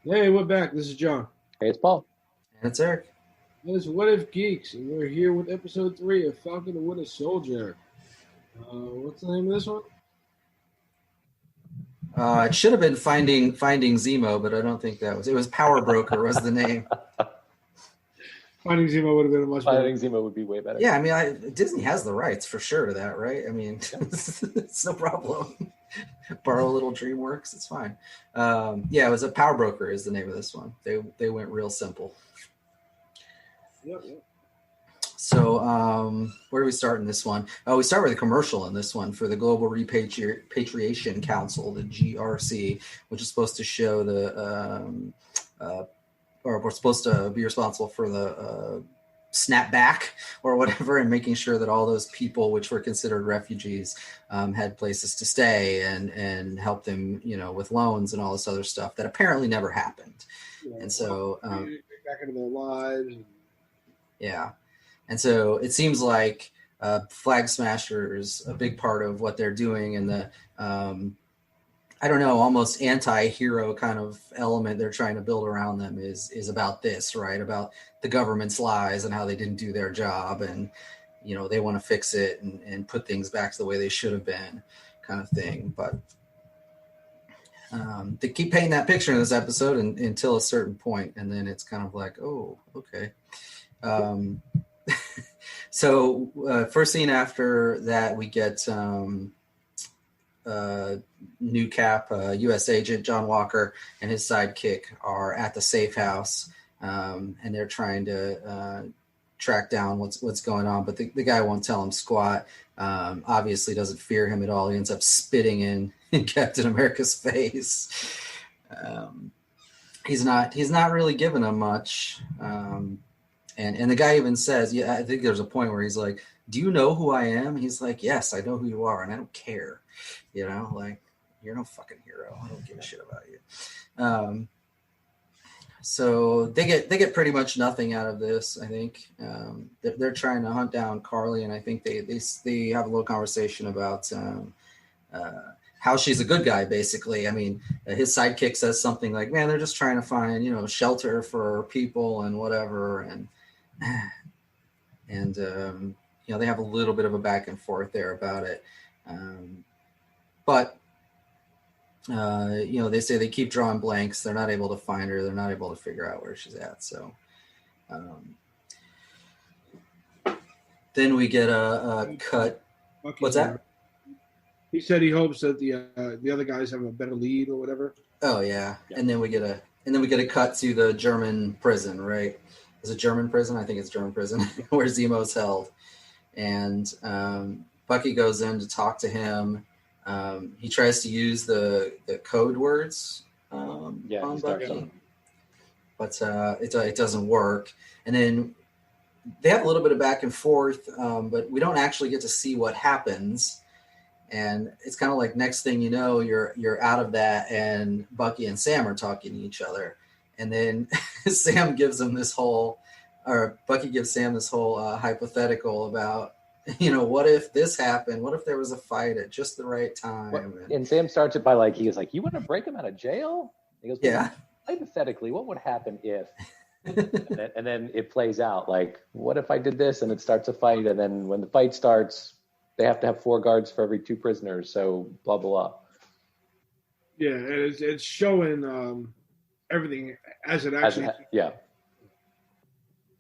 Hey, we're back. This is John. Hey, it's Paul. And it's Eric. This is What If Geeks, and we're here with episode 3 of Falcon Winter Soldier. What's the name of this one? It should have been Finding Zemo, but I don't think that was. It was Power Broker was the name. Finding Zemo would have been a much better. Finding Zemo would be way better. Yeah, I mean, Disney has the rights for sure to that, right? I mean, it's no problem. Borrow a little DreamWorks, it's fine. Yeah, it was a Power Broker is the name of this one. They went real simple. Yep. So where do we start in this one? We start with a commercial in this one for the Global Repatriation Council, the GRC, which is supposed to show or we're supposed to be responsible for the snapback or whatever, and making sure that all those people which were considered refugees had places to stay and help them, with loans and all this other stuff that apparently never happened. Yeah, and so back into their lives. Yeah. And so it seems like Flag Smashers, a big part of what they're doing, and the almost anti-hero kind of element they're trying to build around them is about this, right? About the government's lies and how they didn't do their job, and they want to fix it and put things back to the way they should have been, kind of thing. But they keep painting that picture in this episode until a certain point, and then it's kind of like, oh, okay. So first scene after that, we get new Cap, U.S. agent John Walker and his sidekick are at the safe house, and they're trying to track down what's going on. But the guy won't tell him squat. Obviously doesn't fear him at all. He ends up spitting in Captain America's face. He's not really giving him much. And the guy even says, yeah, I think there's a point where he's like, do you know who I am? He's like, yes, I know who you are, and I don't care. Like, you're no fucking hero. I don't give a shit about you. So they get pretty much nothing out of this, I think. They're trying to hunt down Carly, and I think they have a little conversation about how she's a good guy, basically. I mean, his sidekick says something like, man, they're just trying to find, shelter for people and whatever. And they have a little bit of a back and forth there about it. But they say they keep drawing blanks. They're not able to find her. They're not able to figure out where she's at. So then we get a cut. What's that? He said he hopes that the other guys have a better lead or whatever. Oh yeah. And then we get a cut to the German prison, right? Is it German prison? I think it's German prison where Zemo's held. And Bucky goes in to talk to him. He tries to use the code words on Bucky, but it doesn't work. And then they have a little bit of back and forth, but we don't actually get to see what happens. And it's kind of like next thing you know, you're out of that, and Bucky and Sam are talking to each other. And then Bucky gives Sam this whole hypothetical about, what if this happened? What if there was a fight at just the right time? And Sam starts it by he was like, you want to break him out of jail? He goes, yeah. Hypothetically, what would happen if? and then it plays out like, what if I did this? And it starts a fight. And then when the fight starts, they have to have 4 guards for every 2 prisoners. So blah, blah, blah. Yeah. And it's showing everything as it actually. Yeah.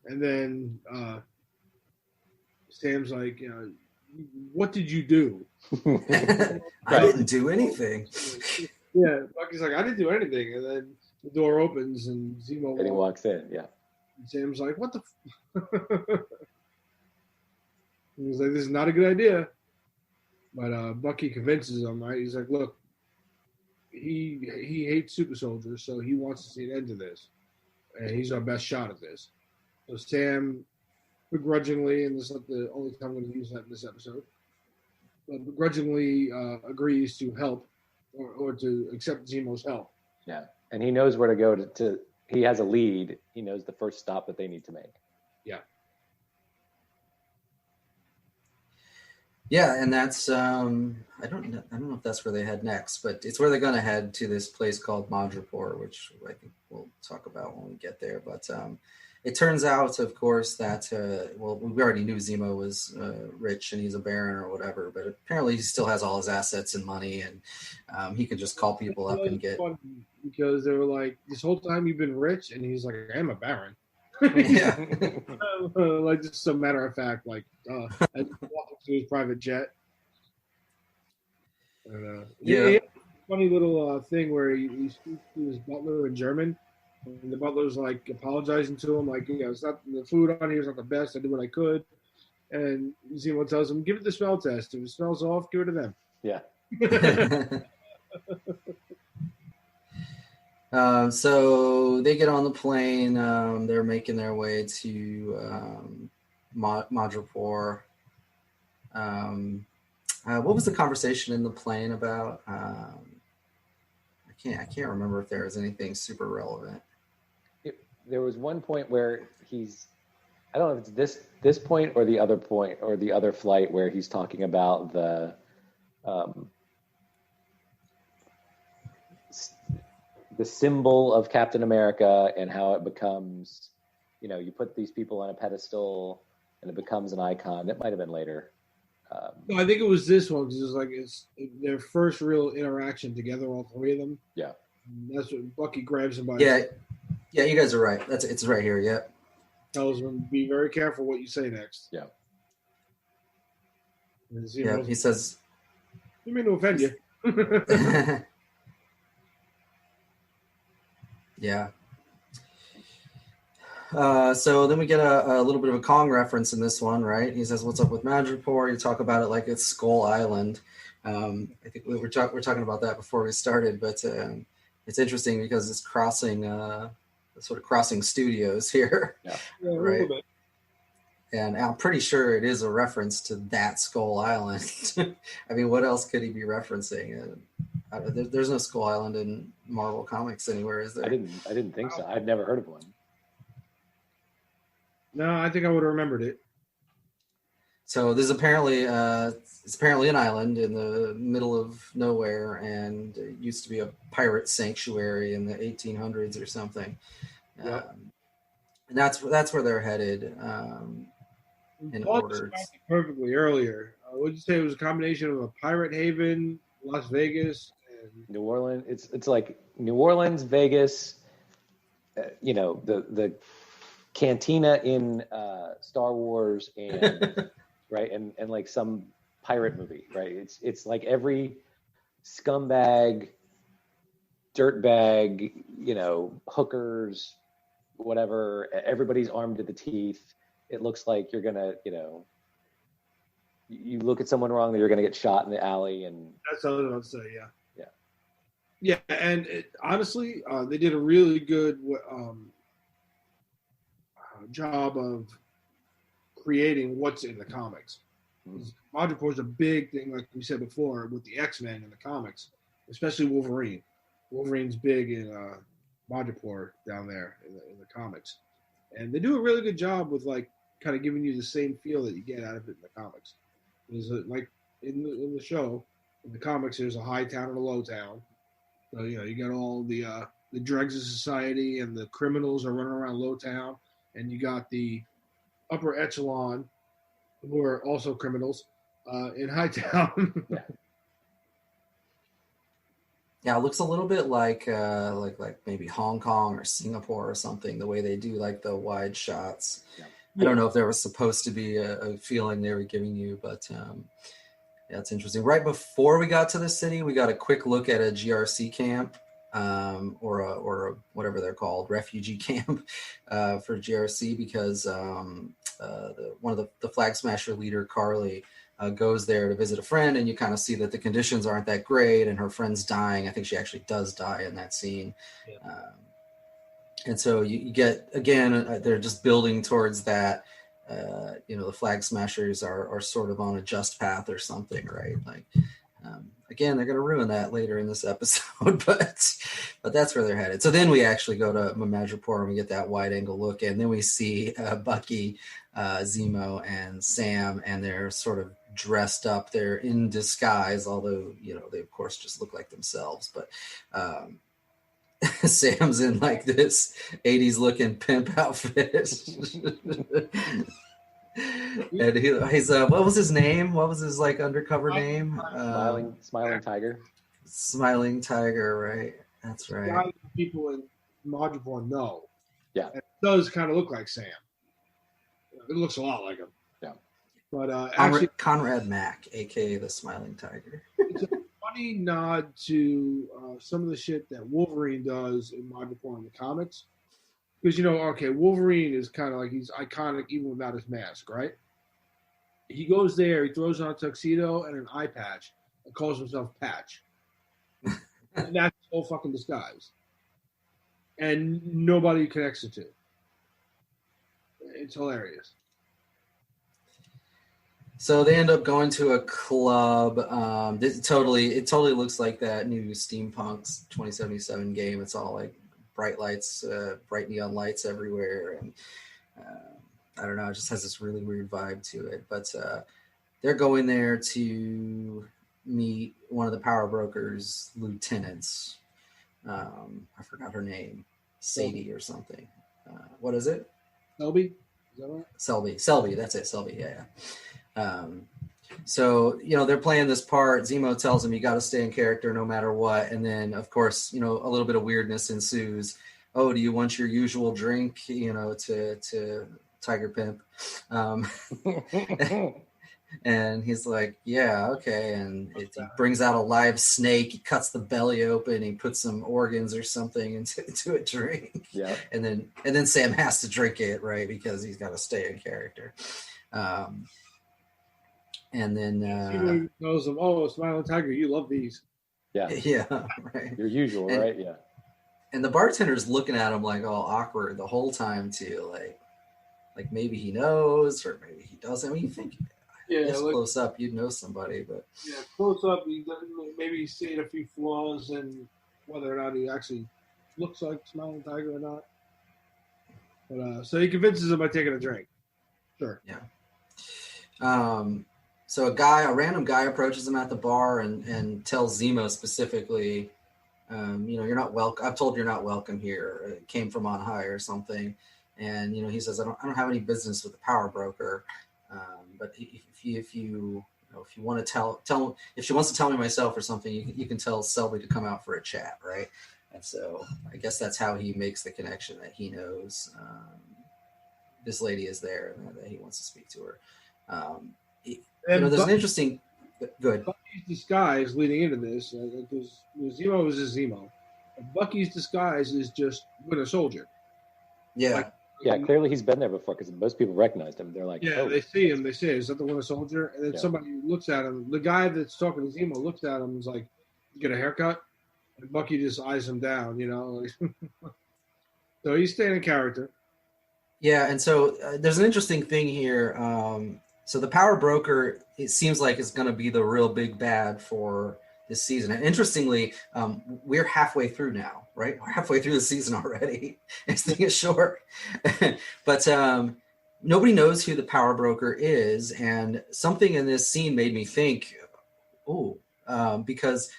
And then Sam's like, what did you do? I didn't do anything. Yeah, Bucky's like, I didn't do anything. And then the door opens and Zemo walks in, yeah. And Sam's like, what the He's like, this is not a good idea. But Bucky convinces him, right? He's like, look, he hates super soldiers, so he wants to see an end to this. And he's our best shot at this. So Sam begrudgingly, and this is not the only time I'm going to use that in this episode, but begrudgingly agrees to help or to accept Zemo's help. Yeah, and he knows where to go to. He has a lead. He knows the first stop that they need to make. Yeah. Yeah, and that's I don't know if that's where they head next, but it's where they're going to head, to this place called Madripoor, which I think we'll talk about when we get there. But it turns out, of course, that we already knew Zemo was rich and he's a baron or whatever, but apparently he still has all his assets and money, and he can just call people up and get. Because they were like, this whole time you've been rich, and he's like, I am a baron. Yeah. Like just a matter of fact, like walking to his private jet. And, he had a funny little thing where he speaks to his butler in German, and the butler's like apologizing to him, like, it's not the food on here is not the best. I did what I could, and Zemo tells him, give it the smell test. If it smells off, give it to them. Yeah. So they get on the plane. They're making their way to Madripoor. What was the conversation in the plane about? I can't remember if there was anything super relevant. There was one point where I don't know if it's this point or the other point or the other flight where he's talking about the symbol of Captain America and how it becomes, you put these people on a pedestal and it becomes an icon. It might have been later. No, I think it was this one because it's their first real interaction together, all three of them. Yeah, and that's what Bucky grabs him by. Yeah, you guys are right. It's right here. Yep. Tells him, be very careful what you say next. Yeah. Yeah, he says. You mean to offend you? Yeah. So then we get a little bit of a Kong reference in this one, right? He says, "What's up with Madripoor?" You talk about it like it's Skull Island. I think we were talking about that before we started, but it's interesting because it's crossing studios here, right? And I'm pretty sure it is a reference to that Skull Island. I mean, what else could he be referencing? There's no Skull Island in Marvel Comics anywhere, is there? I didn't think so. I've never heard of one. No, I think I would have remembered it. So this is apparently an island in the middle of nowhere, and it used to be a pirate sanctuary in the 1800s or something. Yep. And that's where they're headed. In order perfectly earlier. Would you say it was a combination of a pirate haven, Las Vegas, and New Orleans? It's like New Orleans, Vegas. The cantina in Star Wars, and right, and like some pirate movie, right? It's like every scumbag, dirtbag, hookers, whatever. Everybody's armed to the teeth. It looks like you're gonna, you look at someone wrong, you're gonna get shot in the alley, and that's what I was about to say. Yeah. And honestly, they did a really good job of creating what's in the comics. Madripoor is a big thing, like we said before, with the X-Men in the comics, especially Wolverine. Wolverine's big in Madripoor down there in the comics, and they do a really good job with like kind of giving you the same feel that you get out of it in the comics. There's like in the show, in the comics, there's a high town and a low town. So you got all the dregs of society and the criminals are running around low town, and you got the upper echelon who are also criminals in high town. Yeah, it looks a little bit like maybe Hong Kong or Singapore or something, the way they do like the wide shots. Yeah. I don't know if there was supposed to be a feeling they were giving you, but yeah, it's interesting. Right before we got to the city, we got a quick look at a GRC camp, or whatever they're called, refugee camp for GRC, because one of the Flag Smasher leader, Carly, goes there to visit a friend, and you kind of see that the conditions aren't that great, and her friend's dying. I think she actually does die in that scene. Yeah. And so you get, again, they're just building towards that. The Flag Smashers are sort of on a just path or something, right? Like, again, they're going to ruin that later in this episode, but that's where they're headed. So then we actually go to Madripoor and we get that wide angle look, and then we see Bucky, Zemo, and Sam, and they're sort of dressed up. They're in disguise, although, they of course just look like themselves. But Sam's in like this 80s looking pimp outfit. And he's what was his name? What was his like undercover name? Smiling Tiger. Smiling Tiger, right? That's right. A lot of people in Madripoor know. Yeah. And it does kind of look like Sam. It looks a lot like him. Yeah. But actually, Conrad Mack, aka the Smiling Tiger. It's a funny nod to some of the shit that Wolverine does in Madripoor in the comics. Because, Wolverine is kind of like, he's iconic even without his mask, right? He goes there, he throws on a tuxedo and an eye patch and calls himself Patch. And that's his whole fucking disguise. And nobody connects the two. It's hilarious. So they end up going to a club. It totally looks like that new Steampunk's 2077 game. It's all like bright lights, bright neon lights everywhere, and I don't know, it just has this really weird vibe to it. But they're going there to meet one of the power brokers' lieutenants. I forgot her name, Sadie or something. What is it? Selby? Is that right? Selby. That's it. Selby. Yeah. So, they're playing this part. Zemo tells him you got to stay in character no matter what. And then, of course, a little bit of weirdness ensues. Oh, do you want your usual drink, to Tiger Pimp? And he's like, yeah, okay. And he brings out a live snake. He cuts the belly open. He puts some organs or something into a drink. Yeah. And then Sam has to drink it, right? Because he's got to stay in character. And then he knows him. Oh, Smiling Tiger, you love these. Yeah. Yeah, right. Your usual, right? Yeah. And the bartender's looking at him like all awkward the whole time too, like maybe he knows or maybe he doesn't. I mean, you think, close up, you'd know somebody, but close up, maybe he's seeing a few flaws in whether or not he actually looks like Smiling Tiger or not. But so he convinces him by taking a drink. Sure. Yeah. So a random guy approaches him at the bar and tells Zemo specifically, you're not welcome. I've told you're not welcome here. It came from on high or something. And, he says, I don't have any business with the power broker. But if you want to if she wants to tell me myself or something, you can tell Selby to come out for a chat. Right. And so I guess that's how he makes the connection that he knows this lady is there and that he wants to speak to her. There's an interesting. Good. Bucky's disguise leading into this, because Zemo is a Zemo. Bucky's disguise is just Winter Soldier. Yeah. Clearly he's been there before because most people recognized him. They're like, they see him. They say, "Is that the Winter Soldier?" And then somebody looks at him. The guy that's talking to Zemo looks at him and is like, "You get a haircut?" And Bucky just eyes him down. So he's staying in character. Yeah, and so there's an interesting thing here. So the power broker, it seems like, is going to be the real big bad for this season. And interestingly, we're halfway through now, right? We're halfway through the season already. This thing is short. But nobody knows who the power broker is. And something in this scene made me think, because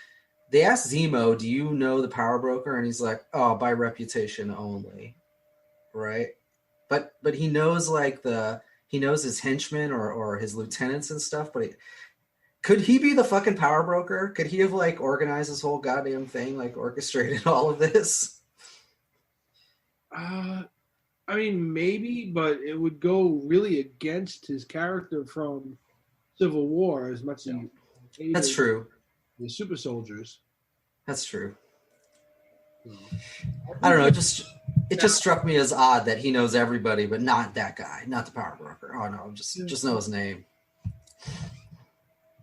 they asked Zemo, do you know the power broker? And he's like, oh, by reputation only, right? But he knows he knows his henchmen or his lieutenants and stuff, but could he be the fucking power broker? Could he have organized this whole goddamn thing, orchestrated all of this? I mean, maybe, but it would go really against his character from Civil War as much as That's true. The super soldiers. That's true. I don't know. It just struck me as odd that he knows everybody, but not that guy, not the power broker. Oh no, just know his name.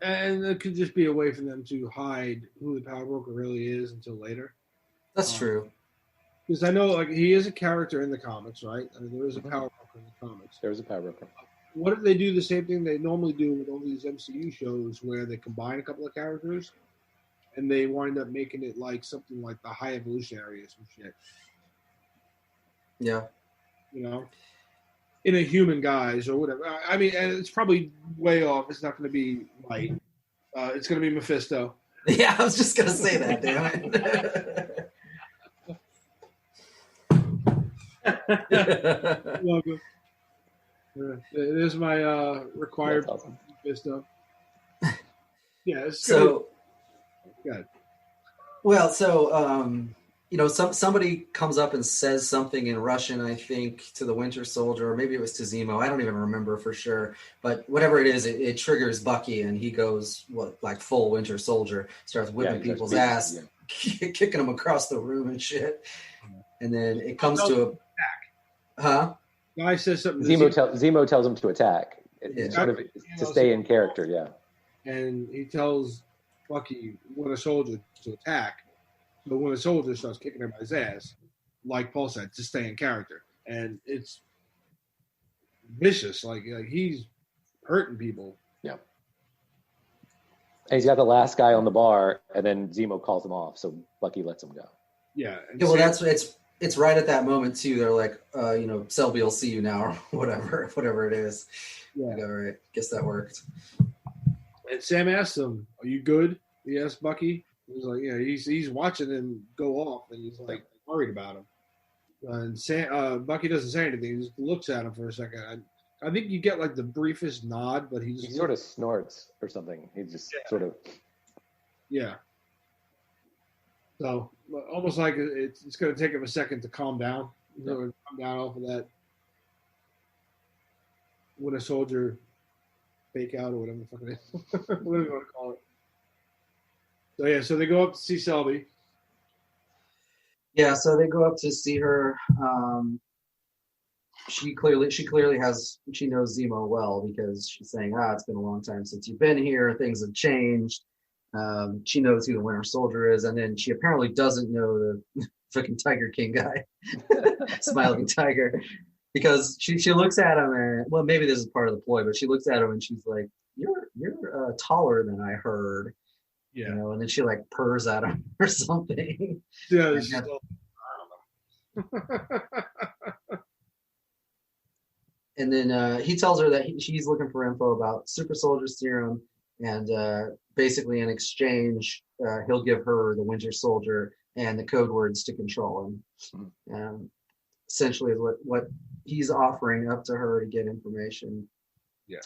And it could just be a way for them to hide who the power broker really is until later. That's true. Because I know, he is a character in the comics, right? I mean, there is a power broker in the comics. There is a power broker. What if they do the same thing they normally do with all these MCU shows, where they combine a couple of characters, and they wind up making it something like the High Evolutionary or some shit? Yeah. in a human guise or whatever. I mean, and it's probably way off. It's not going to be light. It's going to be Mephisto. Yeah, I was just going to say that, damn it. Welcome. It is my required Mephisto. Yeah. It's so, good. Well, so somebody comes up and says something in Russian, I think, to the Winter Soldier, or maybe it was to Zemo. I don't even remember for sure. But whatever it is, it triggers Bucky, and he goes like full Winter Soldier, starts whipping people's ass, kicking them across the room and shit. And then it comes to a Guy says something. Zemo tells him to attack. Sort of to stay in character, yeah. And he tells Bucky, Winter Soldier, to attack. But Winter Soldier starts kicking everybody's ass, like Paul said, to stay in character. And it's vicious. Like he's hurting people. Yeah. And he's got the last guy on the bar, and then Zemo calls him off, so Bucky lets him go. Yeah. Well, it's right at that moment too. They're like, Selby will see you now, or whatever it is. Yeah. Like, all right. Guess that worked. And Sam asks him, "Are you good?" He asked Bucky. He's like, "Yeah." He's watching him go off, and he's like worried about him. And Bucky doesn't say anything. He just looks at him for a second. I think you get like the briefest nod, but he sort of snorts or something. He just sort of. Yeah. So almost like it's going to take him a second to calm down. Come down off of that Winter Soldier fake out or whatever the fuck it is. Whatever you want to call it. So they go up to see Selby. Yeah, so they go up to see her. She clearly she knows Zemo well because she's saying, it's been a long time since you've been here. Things have changed. She knows who the Winter Soldier is, and then she apparently doesn't know the fucking Tiger King guy, Smiling Tiger, because she looks at him and, well, maybe this is part of the ploy, but she looks at him and she's like, "You're taller than I heard." Yeah. And then she like purrs at him or something. Yeah. I don't know. And then he tells her that she's looking for info about super soldier serum, and basically in exchange, he'll give her the Winter Soldier and the code words to control him. Essentially is what he's offering up to her to get information. Yeah.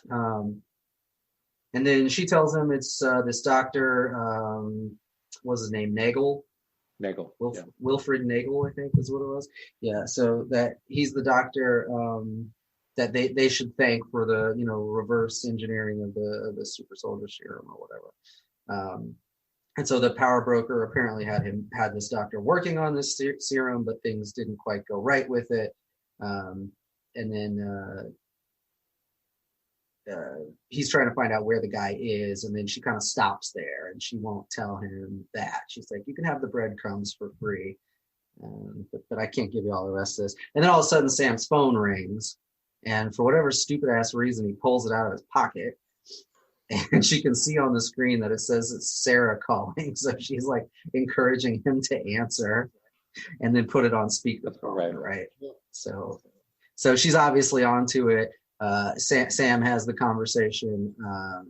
And then she tells him it's this doctor, what's his name, Nagel? Nagel. Wilfred Nagel, I think is what it was. Yeah, so that he's the doctor that they should thank for the reverse engineering of the super soldier serum or whatever. And so the power broker apparently had this doctor working on this serum, but things didn't quite go right with it. And then he's trying to find out where the guy is, and then she kind of stops there and she won't tell him that. She's like, "You can have the breadcrumbs for free, but I can't give you all the rest of this." And then all of a sudden Sam's phone rings, and for whatever stupid ass reason he pulls it out of his pocket, and she can see on the screen that it says it's Sarah calling. So she's like encouraging him to answer and then put it on speakerphone, right? So she's obviously onto it. Sam has the conversation.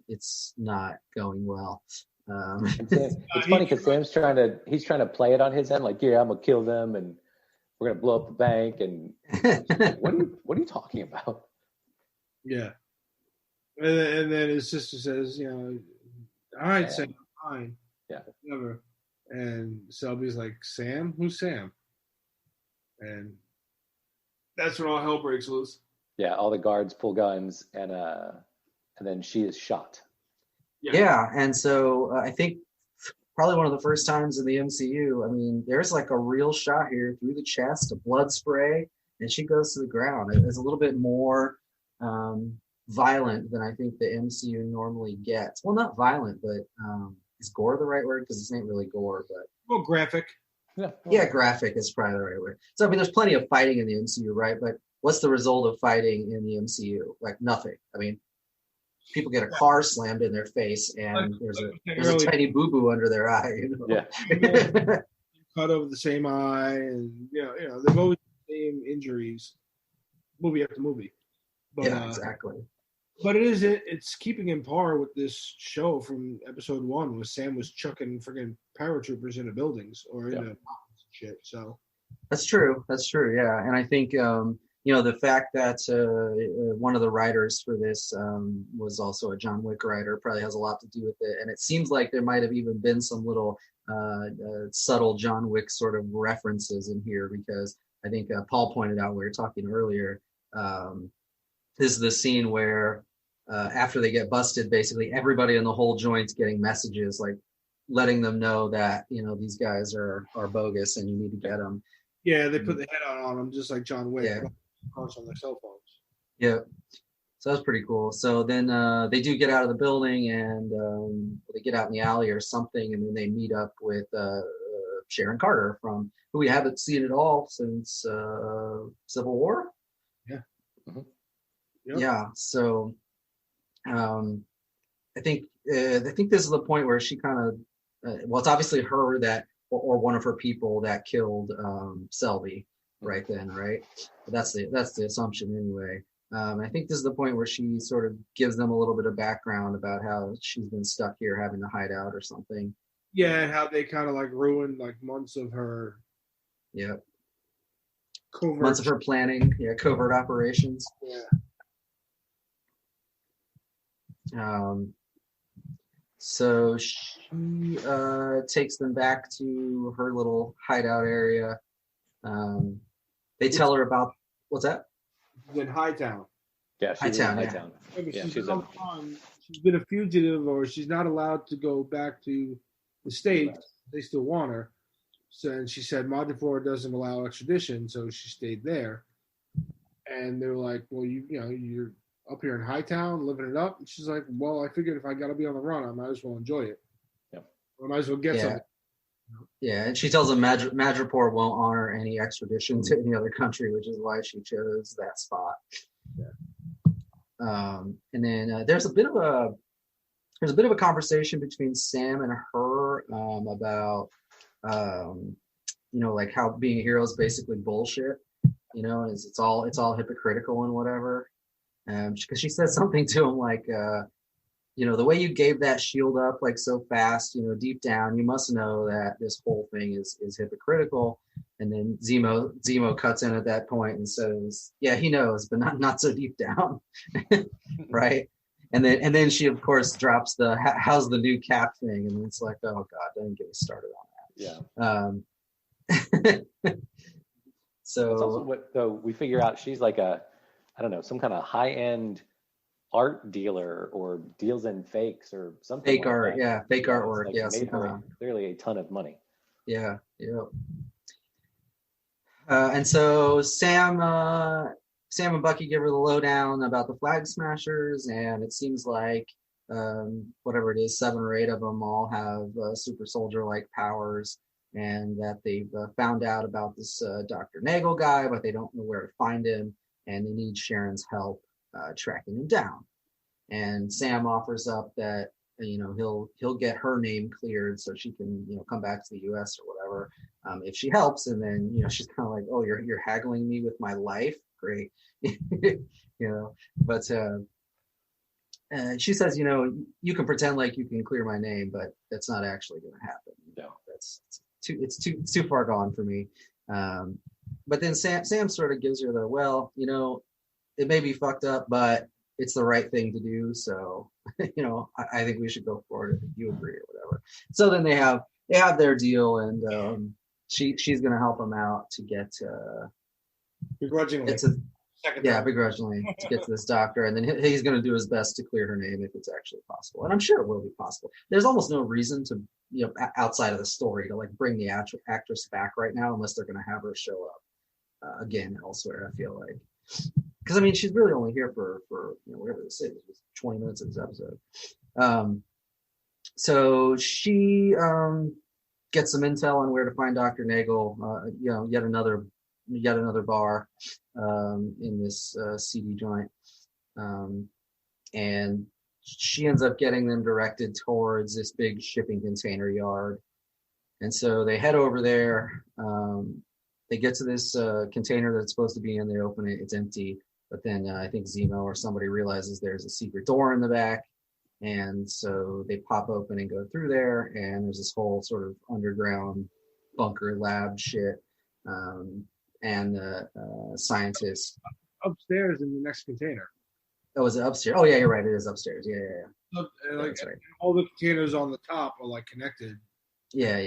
It's not going well. It's funny because Sam's trying to play it on his end, like, "Yeah, I'm gonna kill them and we're gonna blow up the bank." And what are you talking about? Yeah. And then his sister says, "All right, Sam, fine." Yeah. Whatever. And Selby's like, "Sam? Who's Sam?" And that's when all hell breaks loose. Yeah, all the guards pull guns, and then she is shot. Yeah, and so I think probably one of the first times in the MCU, I mean, there's like a real shot here through the chest, a blood spray, and she goes to the ground. It's a little bit more violent than I think the MCU normally gets. Well, not violent, but is gore the right word? Because this ain't really gore, but... Well, graphic. Yeah, graphic is probably the right word. So, I mean, there's plenty of fighting in the MCU, right? But what's the result of fighting in the MCU? Like, nothing. I mean, people get a car slammed in their face, and there's a tiny boo-boo under their eye. Yeah. Cut over the same eye, and they've always the same injuries, movie after movie. But, yeah, exactly. But it's keeping in par with this show from episode 1 where Sam was chucking freaking paratroopers into buildings or into mountains and shit. So that's true. Yeah, and I think the fact that one of the writers for this was also a John Wick writer probably has a lot to do with it. And it seems like there might have even been some little subtle John Wick sort of references in here, because I think Paul pointed out, we were talking earlier, this is the scene where after they get busted, basically everybody in the whole joint's getting messages like letting them know that these guys are bogus and you need to get them. Yeah, they put the head on them just like John Wick. Yeah. On their cell phones. Yeah, so that's pretty cool. So then they do get out of the building and they get out in the alley or something, and then they meet up with Sharon Carter, from who we haven't seen at all since Civil War. Yeah. Mm-hmm. Yep. Yeah. So I think this is the point where she kind of it's obviously her that or one of her people that killed Selby right then, right? But that's the assumption anyway. I think this is the point where she sort of gives them a little bit of background about how she's been stuck here having to hide out or something. Yeah, and how they kind of like ruined like months of her. Yeah. Covert. Months of her planning. Yeah, covert operations. Yeah. So she takes them back to her little hideout area. They tell her about what's that? She's in Hightown. Yeah, she's in Hightown. Yeah, she's been a fugitive, or she's not allowed to go back to the States. Right. They still want her. So, and she said Madripoor doesn't allow extradition, so she stayed there. And they were like, "Well, you're up here in Hightown, living it up." And she's like, "Well, I figured if I got to be on the run, I might as well enjoy it. Yeah, I might as well get something." Yeah, and she tells him Madripoor won't honor any extradition to any other country, which is why she chose that spot. Yeah. And then there's a bit of a conversation between Sam and her about like how being a hero is basically bullshit. And it's all hypocritical and whatever. Because she says something to him like, the way you gave that shield up like so fast, deep down, you must know that this whole thing is hypocritical. And then Zemo cuts in at that point and says, yeah, he knows, but not so deep down. Right. And then she of course drops the how's the new Cap thing, and it's like, oh God, don't get me started on that. Yeah. So it's also what though we figure out she's like some kind of high-end art dealer or deals in fakes or something. Fake like art, that. Yeah, fake artwork. Like made her clearly a ton of money. Yeah. And so Sam and Bucky give her the lowdown about the Flag Smashers, and it seems like whatever it is, 7 or 8 of them all have super soldier-like powers, and that they've found out about this Dr. Nagel guy, but they don't know where to find him, and they need Sharon's help tracking him down. And Sam offers up that he'll get her name cleared so she can come back to the U.S. or whatever if she helps. And then she's kind of like, oh, you're haggling me with my life, great. But she says, you can pretend like you can clear my name, but that's not actually going to happen. No, it's too far gone for me. But then Sam sort of gives her the, it may be fucked up, but it's the right thing to do. So, I think we should go for it if you agree or whatever. So then they have their deal, and she's going to help him out to get begrudgingly. Begrudgingly to get to this doctor, and then he's going to do his best to clear her name if it's actually possible. And I'm sure it will be possible. There's almost no reason to, outside of the story, to like bring the actress back right now, unless they're going to have her show up again elsewhere. I feel like. Because she's really only here for whatever this is, 20 minutes of this episode. So she gets some intel on where to find Dr. Nagel. Yet another bar in this seedy joint, and she ends up getting them directed towards this big shipping container yard. And so they head over there. They get to this container that's supposed to be in. They open it. It's empty. But then I think Zemo or somebody realizes there's a secret door in the back, and so they pop open and go through there, and there's this whole sort of underground bunker lab shit. And the scientists upstairs in the next container. Oh, is it upstairs? Oh, yeah, you're right. It is upstairs. Yeah. Like, That's right. all the containers on the top are like connected. Yeah.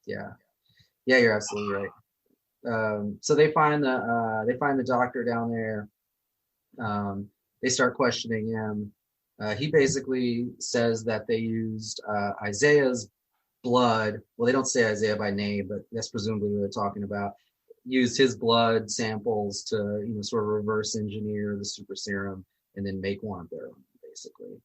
You're absolutely right. So they find the doctor down there. They start questioning him. He basically says that they used Isaiah's blood. Well, they don't say Isaiah by name, but that's presumably what they're talking about. Used his blood samples to, sort of reverse engineer the super serum and then make one of their own, basically.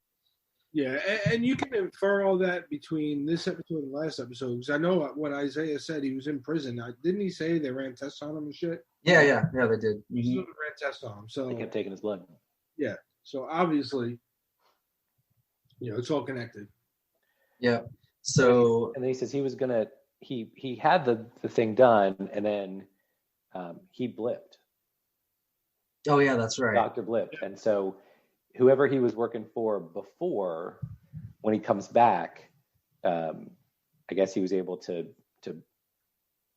Yeah, and you can infer all that between this episode and last episode, because I know what Isaiah said. He was in prison. Didn't he say they ran tests on him and shit? Yeah, they did. Mm-hmm. They ran tests on him, so they kept taking his blood. Yeah, so obviously, it's all connected. Yeah. So and then he says he was gonna. He had the thing done, and then he blipped. Oh yeah, that's right. Dr. Blipped, and so whoever he was working for before, when he comes back, I guess he was able to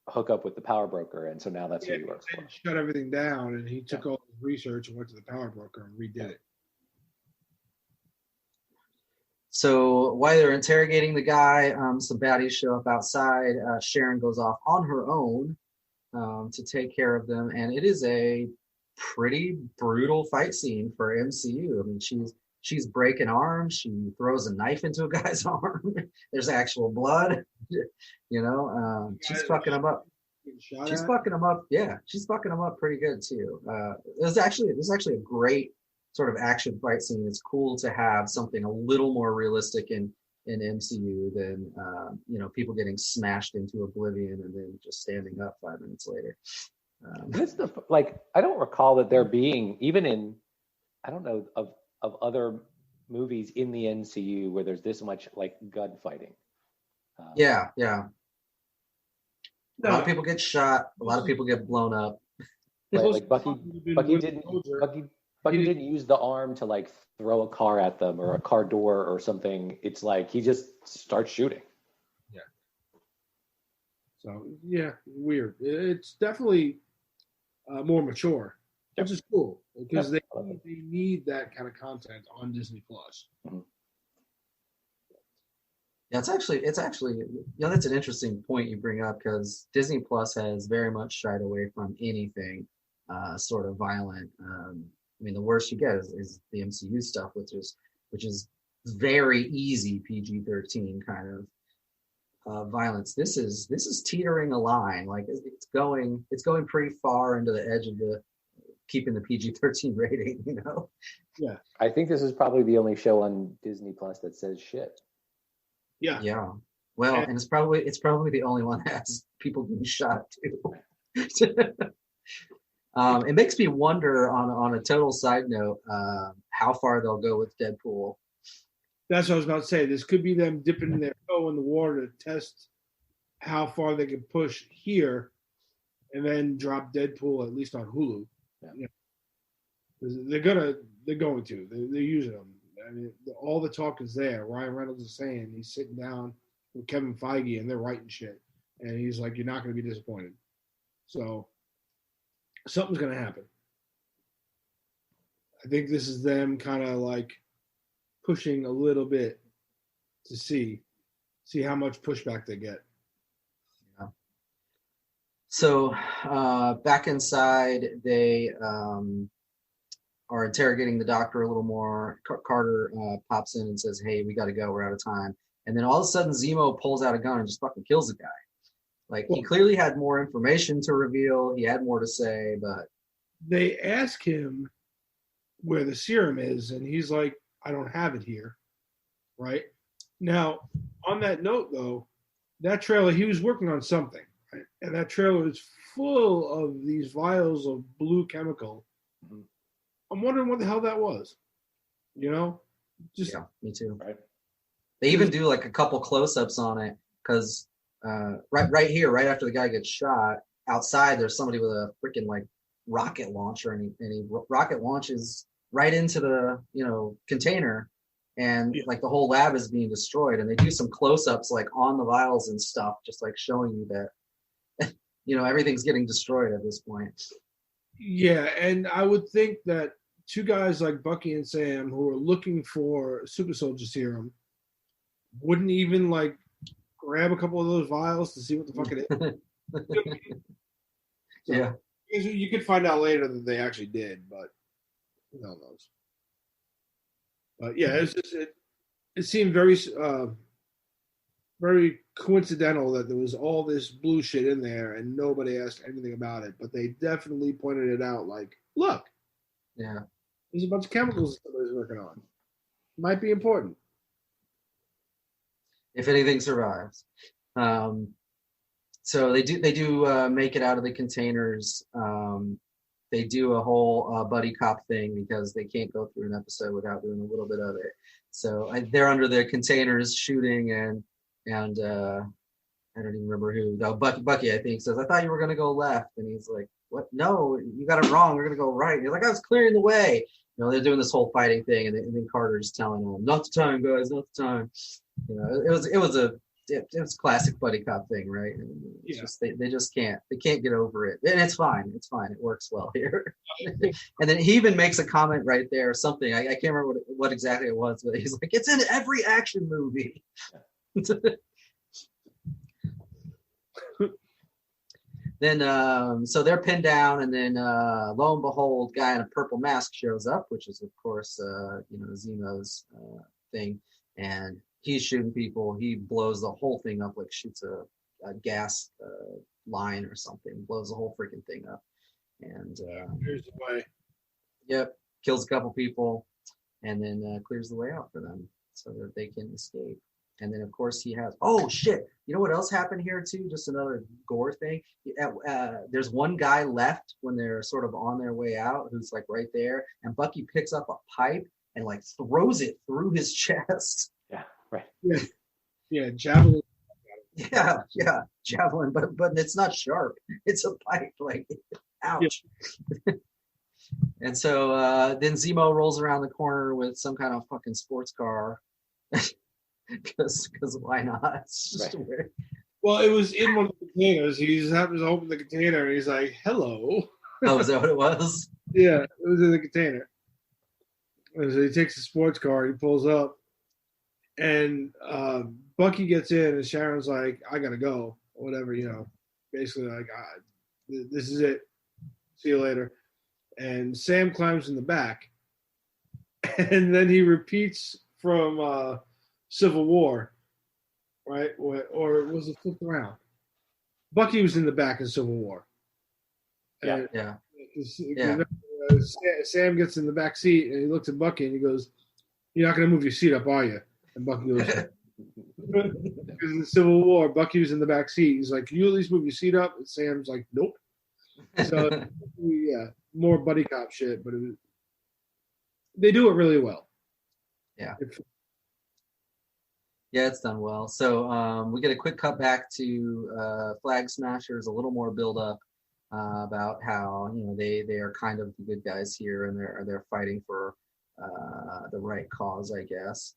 hook up with the power broker, and so now that's who he works for. Shut everything down, and he took all his research and went to the power broker and redid it. So while they're interrogating the guy, some baddies show up outside. Sharon goes off on her own to take care of them, and it is a pretty brutal fight scene for MCU. I mean, she's breaking arms. She throws a knife into a guy's arm. There's actual blood. She's fucking him up. She's fucking him up. Yeah, she's fucking him up pretty good too. There's actually a great sort of action fight scene. It's cool to have something a little more realistic in MCU than people getting smashed into oblivion and then just standing up 5 minutes later. I don't recall that there being, even in, I don't know of other movies in the MCU where there's this much like gunfighting. Yeah. A lot of people get shot. A lot of people get blown up. Like Bucky didn't use the arm to like throw a car at them or a car door or something. It's like he just starts shooting. Yeah. So yeah, weird. It's definitely more mature, which is cool because they need that kind of content on Disney Plus. Mm-hmm. Yeah, it's actually that's an interesting point you bring up because Disney Plus has very much shied away from anything sort of violent. I mean, the worst you get is the MCU stuff, which is very easy PG-13 kind of violence. This is teetering a line. Like it's going pretty far into the edge of the keeping the PG-13 rating. Yeah. I think this is probably the only show on Disney Plus that says shit. Yeah. Yeah. Well, and it's probably the only one that has people being shot too. It makes me wonder on a total side note how far they'll go with Deadpool. That's what I was about to say. This could be them dipping their toe in the water to test how far they can push here and then drop Deadpool at least on Hulu. Yeah. They're going to. They're using them. I mean, all the talk is there. Ryan Reynolds is saying he's sitting down with Kevin Feige and they're writing shit. And he's like, you're not going to be disappointed. So something's going to happen. I think this is them kind of like pushing a little bit to see how much pushback they get. Yeah. So back inside, they are interrogating the doctor a little more. Carter pops in and says, hey, we got to go. We're out of time. And then all of a sudden, Zemo pulls out a gun and just fucking kills the guy. Like, he clearly had more information to reveal. He had more to say, but... They ask him where the serum is, and he's like, I don't have it here. Right? Now, on that note, though, that trailer, he was working on something. Right? And that trailer is full of these vials of blue chemical. Mm-hmm. I'm wondering what the hell that was. Just yeah, me too. Right. They even do like a couple close-ups on it because right here, right after the guy gets shot, outside there's somebody with a freaking like rocket launcher, and he rocket launches right into the container, and like the whole lab is being destroyed. And they do some close-ups like on the vials and stuff, just like showing you that everything's getting destroyed at this point. Yeah, and I would think that two guys like Bucky and Sam who are looking for super soldier serum wouldn't even like grab a couple of those vials to see what the fuck it is. So, yeah, you could find out later that they actually did, but who knows? But yeah, it's just it seemed very very coincidental that there was all this blue shit in there and nobody asked anything about it, but they definitely pointed it out. Like, look, yeah, there's a bunch of chemicals that somebody's working on. Might be important if anything survives. So they do make it out of the containers. They do a whole buddy cop thing because they can't go through an episode without doing a little bit of it. So they're under the containers shooting, and I don't even remember who. No, Bucky, I think, says, "I thought you were going to go left," and he's like, "What? No, you got it wrong. We're going to go right." And he's like, "I was clearing the way." They're doing this whole fighting thing, and then Carter's telling them, "Not the time, guys, not the time." It was classic buddy cop thing, right? And it's just they just can't get over it, and it's fine, it works well here. And then he even makes a comment right there, something I can't remember what exactly it was, but he's like, "It's in every action movie." Then so they're pinned down, and then lo and behold, guy in a purple mask shows up, which is of course Zemo's thing, and he's shooting people. He blows the whole thing up, like shoots a gas line or something, blows the whole freaking thing up, and here's the way. Yep, kills a couple people, and then clears the way out for them so that they can escape. And then, of course, he has... Oh, shit. You know what else happened here, too? Just another gore thing. There's one guy left when they're sort of on their way out who's, like, right there. And Bucky picks up a pipe and, like, throws it through his chest. Yeah, right. Yeah, javelin. Yeah, javelin. But it's not sharp. It's a pipe. Like, ouch. Yeah. And so then Zemo rolls around the corner with some kind of fucking sports car. Because why not? It's just weird. Well, it was in one of the containers. He just happens to open the container and he's like, "Hello." Oh, is that what it was? Yeah, it was in the container. And so he takes the sports car, he pulls up, and Bucky gets in, and Sharon's like, "I gotta go," or whatever, basically like, "This is it. See you later." And Sam climbs in the back, and then he repeats from Civil War, right? Or was it flipped around? Bucky was in the back of Civil War. Yeah. Sam gets in the back seat and he looks at Bucky and he goes, "You're not going to move your seat up, are you?" And Bucky goes, because in the Civil War, Bucky was in the back seat. He's like, "Can you at least move your seat up?" And Sam's like, "Nope." So, more buddy cop shit, but they do it really well. Yeah. Yeah, it's done well. So we get a quick cut back to Flag Smashers, a little more build up about how they are kind of the good guys here, and they're fighting for the right cause, I guess.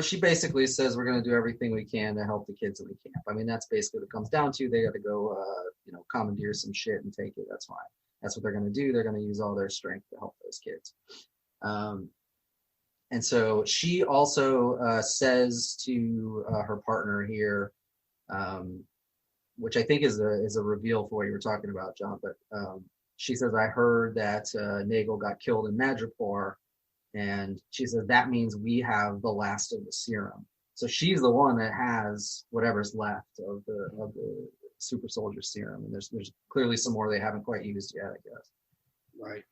She basically says we're going to do everything we can to help the kids in the camp. I mean, that's basically what it comes down to. They got to go, commandeer some shit and take it. That's fine. That's what they're going to do. They're going to use all their strength to help those kids. And so she also says to her partner here, which I think is a reveal for what you were talking about, John. But she says, "I heard that Nagel got killed in Madripoor," and she says that means we have the last of the serum. So she's the one that has whatever's left of the super soldier serum, and there's clearly some more they haven't quite used yet, I guess. Right.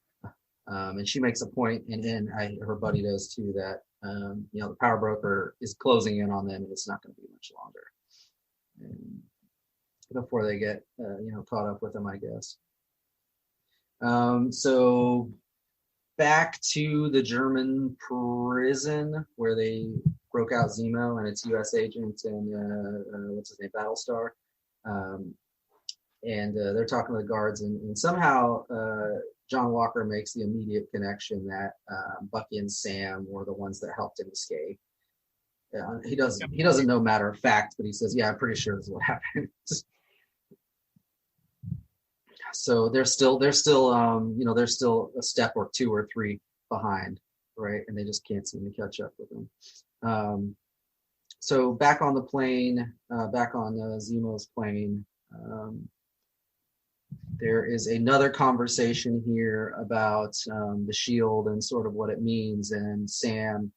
And she makes a point, and her buddy does too, that the power broker is closing in on them, and it's not going to be much longer before they get caught up with them, I guess. So back to the German prison where they broke out Zemo and its U.S. agent and what's his name, Battlestar. and they're talking to the guards, and somehow John Walker makes the immediate connection that Bucky and Sam were the ones that helped him escape. He doesn't know matter of fact, but he says, "Yeah, I'm pretty sure this is what happened." So they're still they're still a step or two or three behind, right? And they just can't seem to catch up with them. So back on the plane, back on Zemo's plane, there is another conversation here about the shield and sort of what it means. And Sam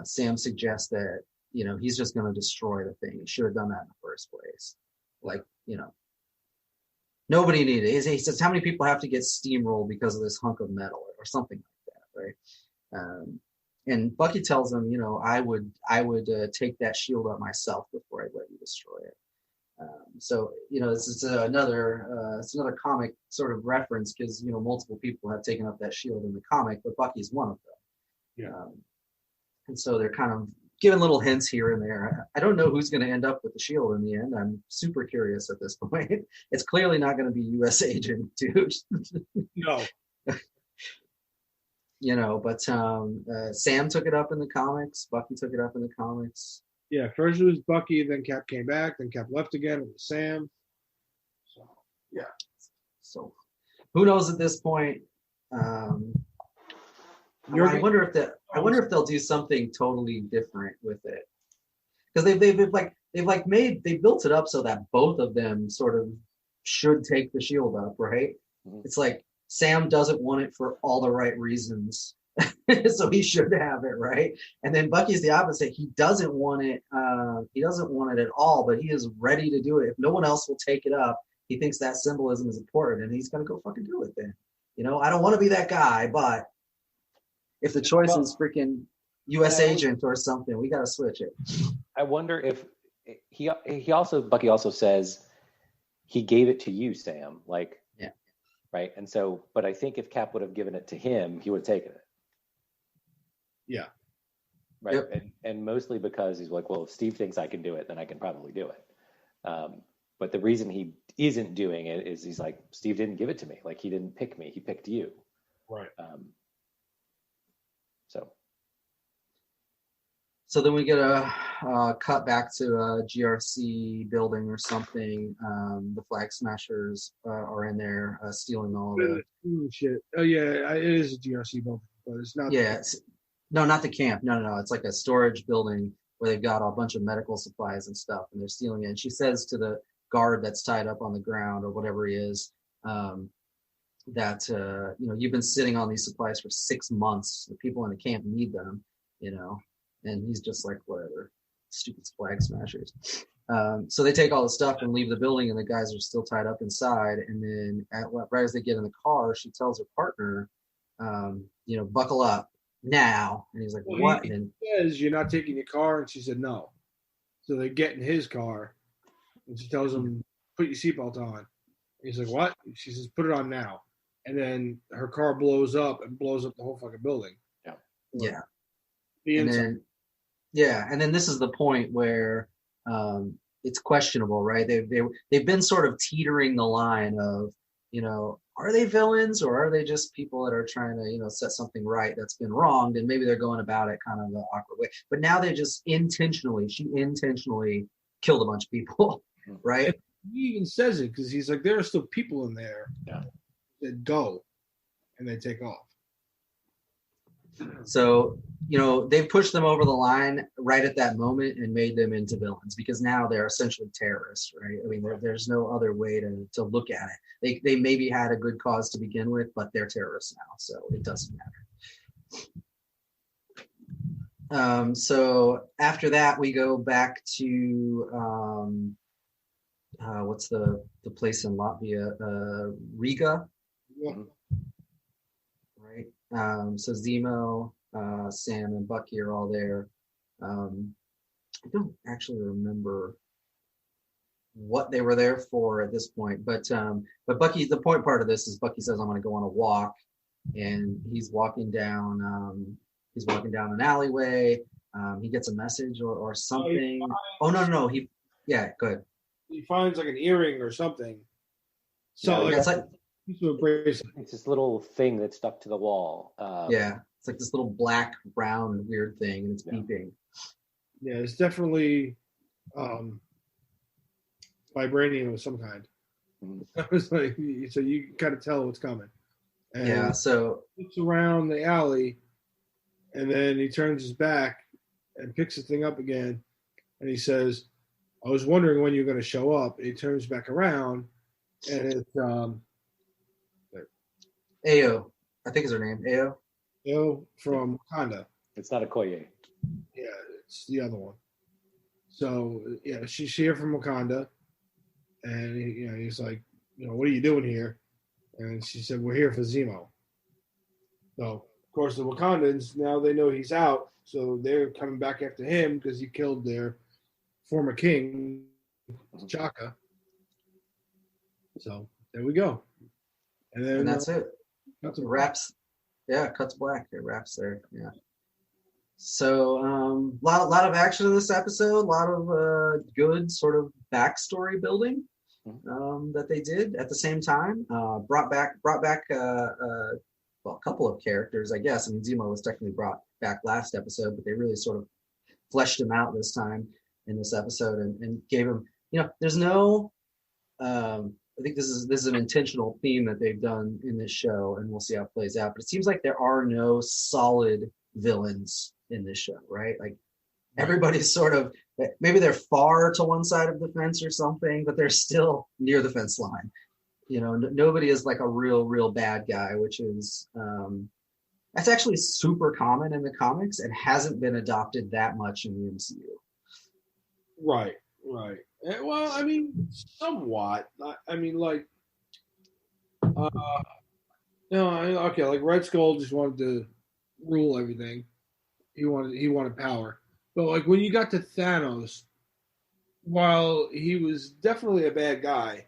suggests that, he's just going to destroy the thing. He should have done that in the first place. Nobody needed it. He says, how many people have to get steamrolled because of this hunk of metal or something like that, right? And Bucky tells him, I would take that shield up myself before I let you destroy it. So this is another comic sort of reference, because multiple people have taken up that shield in the comic, but Bucky's one of them. Yeah. And so they're kind of giving little hints here and there. I don't know who's going to end up with the shield in the end. I'm super curious at this point. It's clearly not going to be U.S. Agent, dude. No. But Sam took it up in the comics. Bucky took it up in the comics. Yeah, first it was Bucky, then Cap came back, then Cap left again, it was Sam. So, yeah. So, who knows at this point? I wonder if they'll do something totally different with it, because they built it up so that both of them sort of should take the shield up, right? Mm-hmm. It's like Sam doesn't want it for all the right reasons. So he should have it, right? And then Bucky's the opposite. He doesn't want it. He doesn't want it at all, but he is ready to do it. If no one else will take it up, he thinks that symbolism is important, and he's going to go fucking do it then. I don't want to be that guy, but if the choice is freaking U.S. Agent or something, we got to switch it. I wonder if Bucky also says he gave it to you, Sam. Yeah. Right. And so, but I think if Cap would have given it to him, he would have taken it. Yeah. Right. Yep. And mostly because he's like, well, if Steve thinks I can do it, then I can probably do it. But the reason he isn't doing it is he's like, Steve didn't give it to me. Like, he didn't pick me. He picked you. Right. So then we get a cut back to a GRC building or something. The Flag Smashers are in there stealing all the shit. Oh yeah, it is a GRC building, but it's not. Yeah, no, not the camp. No. It's like a storage building where they've got a bunch of medical supplies and stuff, and they're stealing it. And she says to the guard that's tied up on the ground or whatever he is, that you've been sitting on these supplies for 6 months. The people in the camp need them, and he's just like, whatever, stupid Flag Smashers. So they take all the stuff and leave the building, and the guys are still tied up inside. And then right as they get in the car, she tells her partner, buckle up now. And he's like, what? He says, you're not taking your car? And she said, no. So they get in his car, and she tells him, put your seatbelt on. And he's like, what? She says, put it on now. And then her car blows up the whole fucking building. Yeah. The and inside. then this is the point where it's questionable, right? They've been sort of teetering the line of, are they villains or are they just people that are trying to, set something right that's been wronged, and maybe they're going about it kind of an awkward way. But now they just she intentionally killed a bunch of people, right? And he even says it because he's like, there are still people in there that go and they take off. So, they've pushed them over the line right at that moment and made them into villains, because now they're essentially terrorists, right? I mean, there's no other way to look at it. They maybe had a good cause to begin with, but they're terrorists now, so it doesn't matter. So after that, we go back to what's the place in Latvia? Riga. Yeah. Right. So Zemo, Sam, and Bucky are all there. I don't actually remember what they were there for at this point, but Bucky. The part of this is Bucky says, "I'm going to go on a walk," and he's walking down an alleyway. He gets a message or something. No. Go ahead. He finds like an earring or something. So Yeah, it's like piece of a bracelet. it's this little thing that's stuck to the wall. it's like this little black round weird thing, and it's beeping. Yeah, it's definitely vibranium of some kind. That was like, so you kind of tell what's coming. And so he looks around the alley, and then he turns his back and picks the thing up again, and he says, "I was wondering when you're going to show up." And he turns back around, and it's Ayo, I think is her name, Ayo. From Wakanda. It's not a Koye. Yeah, it's the other one. So yeah, she's here from Wakanda, and he's like, what are you doing here? And she said, we're here for Zemo. So of course the Wakandans, now they know he's out, so they're coming back after him because he killed their former king, T'Chaka. So there we go. And that's it. Cuts wraps. Yeah, cuts black. It wraps there. Yeah. So lot of action in this episode. A lot of good sort of backstory building that they did at the same time. Brought back a couple of characters, I guess. I mean, Zemo was technically brought back last episode, but they really sort of fleshed him out this time in this episode and gave him. There's no. I think this is an intentional theme that they've done in this show, and we'll see how it plays out. But it seems like there are no solid villains in this show, right? Like everybody's sort of, maybe they're far to one side of the fence or something, but they're still near the fence line. Nobody is like a real bad guy, which is that's actually super common in the comics and hasn't been adopted that much in the MCU. Right. Well, I mean, somewhat. I mean, like, okay, like Red Skull just wanted to rule everything. He wanted power. But like when you got to Thanos, while he was definitely a bad guy,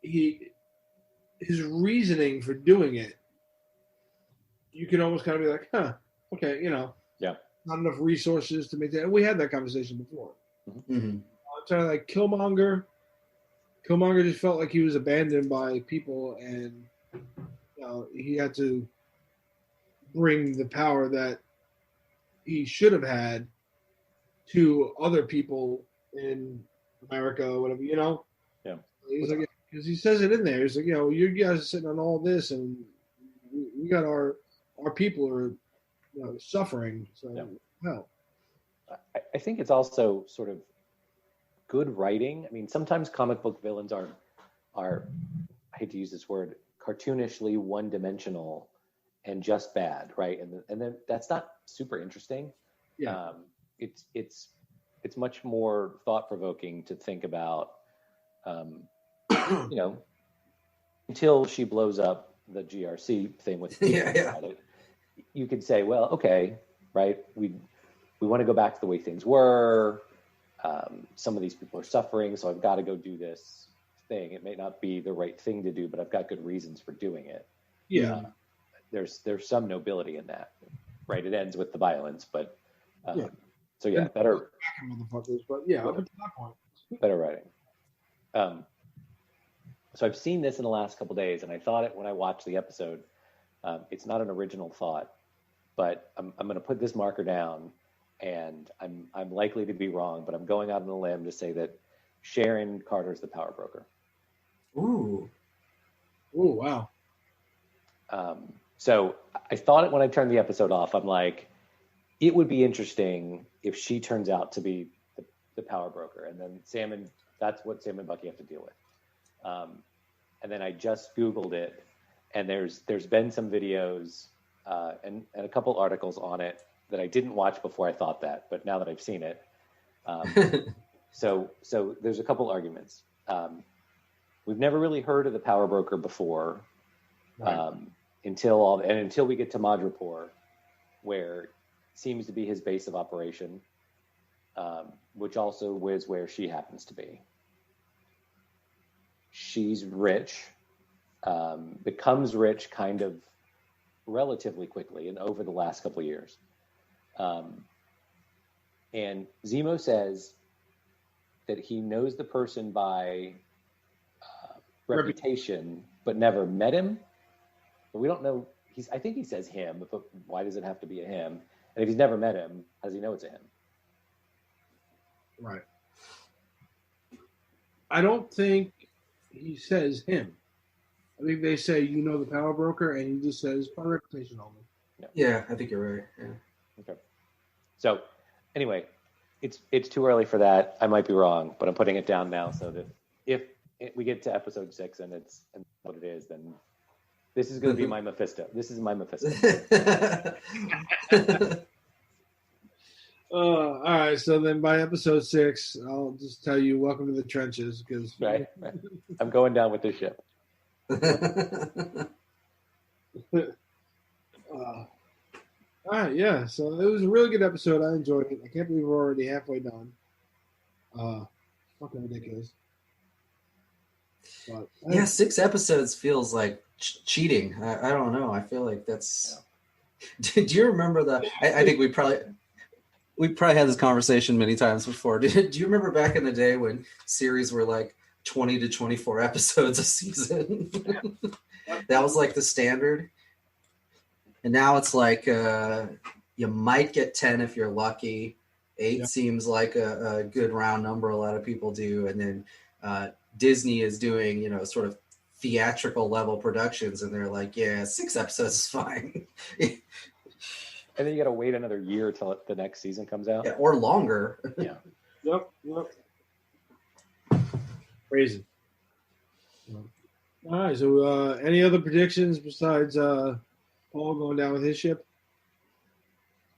his reasoning for doing it, you can almost kind of be like, okay, not enough resources to make that. And we had that conversation before. Mm-hmm. Trying to like Killmonger just felt like he was abandoned by people, and he had to bring the power that he should have had to other people in America or whatever, Yeah. He's like, because he says it in there. He's like, you guys are sitting on all this, and we got our people are suffering. So hell. I think it's also sort of good writing. I mean, sometimes comic book villains are I hate to use this word, cartoonishly one-dimensional and just bad, right? And then that's not super interesting. Yeah. It's much more thought-provoking to think about, until she blows up the GRC thing with it, you could say, well, okay, right? We want to go back to the way things were. Some of these people are suffering, so I've got to go do this thing. It may not be the right thing to do, but I've got good reasons for doing it. Yeah. There's some nobility in that, right? It ends with the violence, but so better. Motherfuckers, but yeah, up to that point. Better writing. So I've seen this in the last couple of days, and I thought it when I watched the episode. It's not an original thought, but I'm going to put this marker down. And I'm likely to be wrong, but I'm going out on a limb to say that Sharon Carter's the power broker. Ooh, wow. So I thought it when I turned the episode off. I'm like, it would be interesting if she turns out to be the power broker, and then that's what Sam and Bucky have to deal with. And then I just Googled it, and there's been some videos and a couple articles on it that I didn't watch before I thought that, but now that I've seen it, so there's a couple arguments. We've never really heard of the power broker before, right. until we get to Madripoor, where it seems to be his base of operation, which also is where she happens to be. She's rich, becomes rich kind of relatively quickly and over the last couple of years. And Zemo says that he knows the person by reputation, but never met him. But we don't know. I think he says him, but why does it have to be a him? And if he's never met him, how does he know it's a him? Right. I don't think he says him. I think they say, you know, the power broker, and he just says by reputation only. Yeah, I think you're right. Yeah. Okay. So, anyway, it's too early for that. I might be wrong, but I'm putting it down now so that if we get to episode 6 and it's what it is, then this is going to be my Mephisto. This is my Mephisto. All right. So then by episode 6, I'll just tell you, welcome to the trenches, because right. I'm going down with this ship. All right, yeah. So it was a really good episode. I enjoyed it. I can't believe we're already halfway done. Fucking ridiculous. But, yeah, 6 episodes feels like cheating. I don't know. I feel like that's. Yeah. Do you remember the? I think we probably had this conversation many times before. Do you remember back in the day when series were like 20 to 24 episodes a season? That was like the standard. And now it's like you might get 10 if you're lucky. 8 seems like a good round number. A lot of people do. And then Disney is doing, you know, sort of theatrical level productions. And they're like, yeah, 6 episodes is fine. And then you got to wait another year till the next season comes out. Yeah, or longer. Yeah. Yep. Crazy. All right. So any other predictions besides Paul going down with his ship?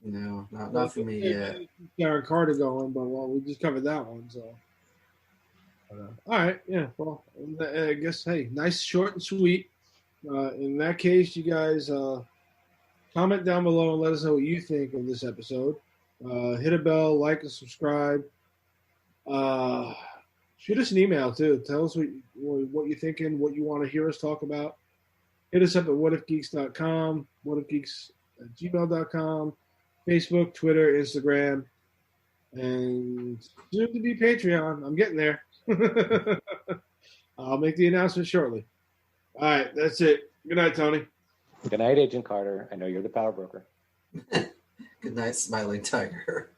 No, not for me yet. Darren Carter going, but we just covered that one. So, all right, yeah. Well, I guess nice, short and sweet. In that case, you guys comment down below and let us know what you think of this episode. Hit a bell, like, and subscribe. Shoot us an email too. Tell us what you're thinking, what you want to hear us talk about. Hit us up at whatifgeeks.com, whatifgeeks@gmail.com, Facebook, Twitter, Instagram, and soon to be Patreon. I'm getting there. I'll make the announcement shortly. All right, that's it. Good night, Tony. Good night, Agent Carter. I know you're the power broker. Good night, Smiling Tiger.